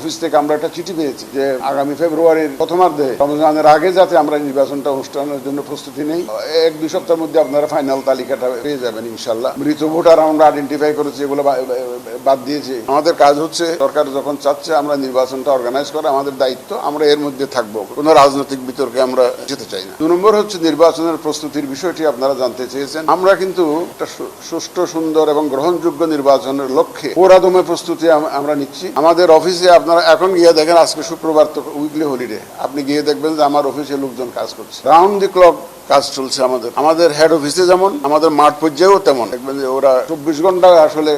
Office থেকে আমরা একটা চিঠি পেয়েছি যে আগামী ফেব্রুয়ারির প্রথমার্ধে রমজানের আগে যাতে আমরা নির্বাচনটা অনুষ্ঠানের জন্য প্রস্তুতি নেই। 1-2 সপ্তাহের মধ্যে আপনারা ফাইনাল তালিকাটা পেয়ে যাবেন ইনশাল্লাহ। মৃত ভোটার আমরা আইডেন্টিফাই করেছি, এগুলো বাদ দিয়েছি। আমাদের কাজ হচ্ছে সরকার যখন চাচ্ছে আমরা নির্বাচনটা অর্গানাইজ করা আমাদের দায়িত্ব, আমরা এর মধ্যে থাকবো, কোনো রাজনৈতিক বিতর্কে আমরা যেতে চাই না। 2 নম্বর হচ্ছে নির্বাচনের প্রস্তুতির বিষয়টি আপনারা জানতে চেয়েছেন। আমরা কিন্তু একটা সুষ্ঠু, সুন্দর এবং গ্রহণযোগ্য নির্বাচনের লক্ষ্যে পুরাদমে প্রস্তুতি আমরা নিচ্ছি। আমাদের অফিসে আপনারা এখন গিয়ে দেখেন, আজকে শুক্রবার তো উইকলি হলিডে, আপনি গিয়ে দেখবেন যে আমার অফিসে লোকজন কাজ করছে, রাউন্ড দি ক্লক কাজ চলছে। আমাদের হেড অফিসে যেমন, আমাদের মাঠ পর্যায়েও তেমন। দেখবেন যে ওরা 24 ঘন্টা আসলে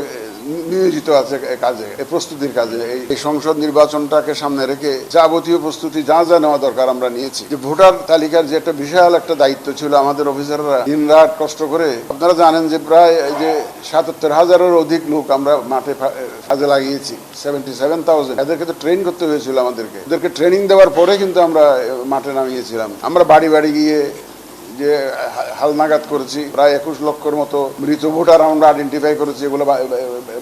নিয়োজিত আছে কাজে, প্রস্তুতির কাজে। এই সংসদ নির্বাচনটাকে সামনে রেখে যাবতীয় প্রস্তুতি যা যা নেওয়া দরকার আমরা নিয়েছি। যে ভোটার তালিকার যে একটা বিশাল একটা দায়িত্ব ছিল, আমাদের অফিসাররা দিন রাত কষ্ট করে, আপনারা জানেন যে প্রায় যে 77,000-এর অধিক লোক আমরা মাঠে কাজে লাগিয়েছি। 77,000 এদেরকে তো ট্রেন করতে হয়েছিল আমাদেরকে। এদেরকে ট্রেনিং দেওয়ার পরে কিন্তু আমরা মাঠে নামিয়েছিলাম। আমরা বাড়ি বাড়ি গিয়ে যে হালনাগাদ করেছি, প্রায় 21 লক্ষের মতো মৃত ভোটার আমরা আইডেন্টিফাই করেছি, এগুলো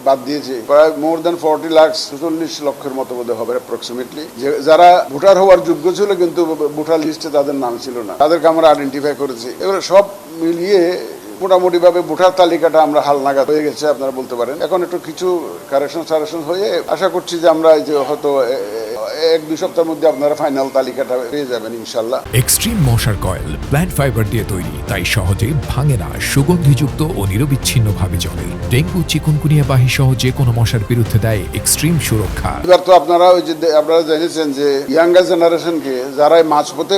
বাদ দিয়েছি। প্রায় মোর দেন 40 লাখ, 46 লক্ষের মতো বোধ হবে অ্যাপ্রক্সিমেটলি, যারা ভোটার হওয়ার যোগ্য ছিল কিন্তু ভোটার লিস্টে তাদের নাম ছিল না, তাদেরকে আমরা আইডেন্টিফাই করেছি। এগুলো সব মিলিয়ে মোটামুটি ভাবে ভোটার তালিকাটা আমরা হালনাগাদ হয়ে গেছে আপনারা বলতে পারেন। এখন একটু কিছু কারেকশন হয়ে আশা করছি যে আমরা যে হয়তো 1-2 সপ্তাহের মধ্যে আপনারা ফাইনাল তালিকাটা পেয়ে যাবেন ইনশাল্লাহ। এক্সট্রিম মশার কয়েল প্ল্যান্ট ফাইবার দিয়ে তৈরি, তাই সহজে ভাঙে না, সুগন্ধিযুক্ত ও নিরবিচ্ছিন্নভাবে জ্বলে। ডেঙ্গু, চিকুনগুনিয়া বাহি সহ যে কোনো মশার বিরুদ্ধে দেয় এক্সট্রিম সুরক্ষা। এবার তো আপনারা আপনারা জেনেছেন যে ইয়াঙ্গার জেনারেশনকে, যারা মাঝপথে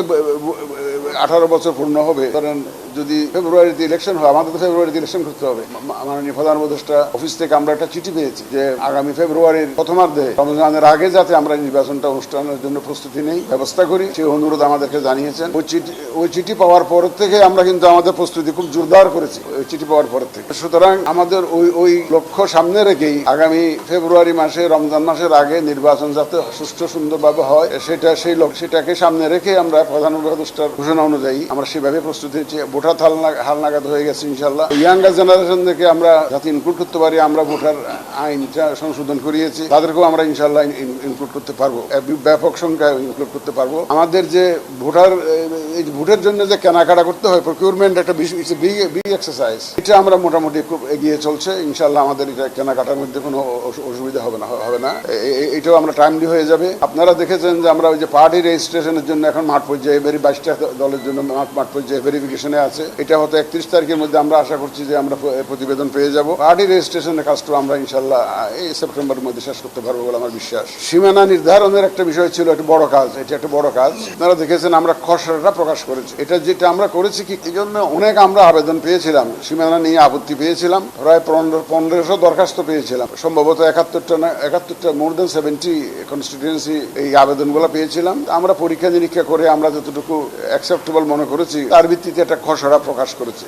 18 বছর পূর্ণ হবে, ধরেন যদি ফেব্রুয়ারিতে ইলেকশন হয়, আমাদের তো ফেব্রুয়ারিতে ইলেকশন করতে হবে। মাননীয় প্রধান উপদেষ্টা অফিস থেকে আমরা একটা চিঠি পেয়েছি যে আগামী ফেব্রুয়ারির প্রথমার্ধে রমজানের আগে যাতে আমরা নির্বাচনটা অনুষ্ঠানের জন্য প্রস্তুতি নেই, ব্যবস্থা করি, সেই অনুরোধ আমাদেরকে জানিয়েছেন। ওই চিঠি পাওয়ার পর থেকে আমরা কিন্তু আমাদের প্রস্তুতি খুব জোরদার করেছি, ওই চিঠি পাওয়ার পর থেকে। সুতরাং আমাদের ওই লক্ষ্য সামনে রেখেই আগামী ফেব্রুয়ারি মাসে, রমজান মাসের আগে নির্বাচন যাতে সুষ্ঠু সুন্দরভাবে হয়, সেটাকে সামনে রেখে আমরা প্রধান উপদেষ্টার ঘোষণা অনুযায়ী আমরা সেভাবে প্রস্তুতি নিচ্ছি। ভোটার হালনাগাদ হয়ে গেছে ইনশাল্লাহ। ইয়াঙ্গার জেনারেশন থেকে আমরা যাতে ইনক্লুড করতে পারি, আমরা ভোটার আইনটা সংশোধন করিয়েছি, তাদেরকেও আমরা ইনশাল্লাহ ইনক্লুড করতে পারবো, ব্যাপক সংখ্যায় ইনক্লুড করতে পারবো। আমাদের যে ভোটের জন্য যে কেনাকাটা করতে হয়, প্রকিউরমেন্ট একটা বিগ এক্সারসাইজ, এটা আমরা মোটামুটি খুব এগিয়ে চলছে ইনশাল্লাহ। আমাদের এটা কেনাকাটার মধ্যে কোনো অসুবিধা হবে না। এটাও আমরা টাইমলি হয়ে যাবে। আপনারা দেখেছেন যে আমরা ওই যে পার্টি রেজিস্ট্রেশনের জন্য এখন মাঠ পর্যায়ে 22টা দলের জন্য মাঠ পর্যায়ে ভেরিফিকেশনে আছে। এটা হয়তো 31 তারিখের মধ্যে আমরা আশা করছি যে আমরা প্রতিবেদন পেয়ে যাব। পার্টি রেজিস্ট্রেশনের কাজটা আমরা ইনশাল্লাহ এই সেপ্টেম্বরের মধ্যে শেষ করতে পারবো বলে আমার বিশ্বাস। সীমানা নির্ধারণের একটা বিষয় ছিল, একটা বড় কাজ, এটা একটা বড় কাজ। আপনারা দেখেছেন আমরা খসড়াটা প্রকাশ করেছি। এটা যেটা আমরা করেছি কি, এই জন্য অনেক আমরা আবেদন পেয়েছিলাম, সীমানা নিয়ে আপত্তি পেয়েছিলাম, প্রায় 1500 দরখাস্ত পেয়েছিলাম, সম্ভবত 71টা মোর দেন 70 কনস্টিটিউয়েন্সি এই আবেদনগুলো পেয়েছিলাম। আমরা পরীক্ষা নিরীক্ষা করে আমরা যতটুকু অ্যাকসেপ্টেবল মনে করেছি, তার ভিত্তিতে একটা খসড়া প্রকাশ করেছি।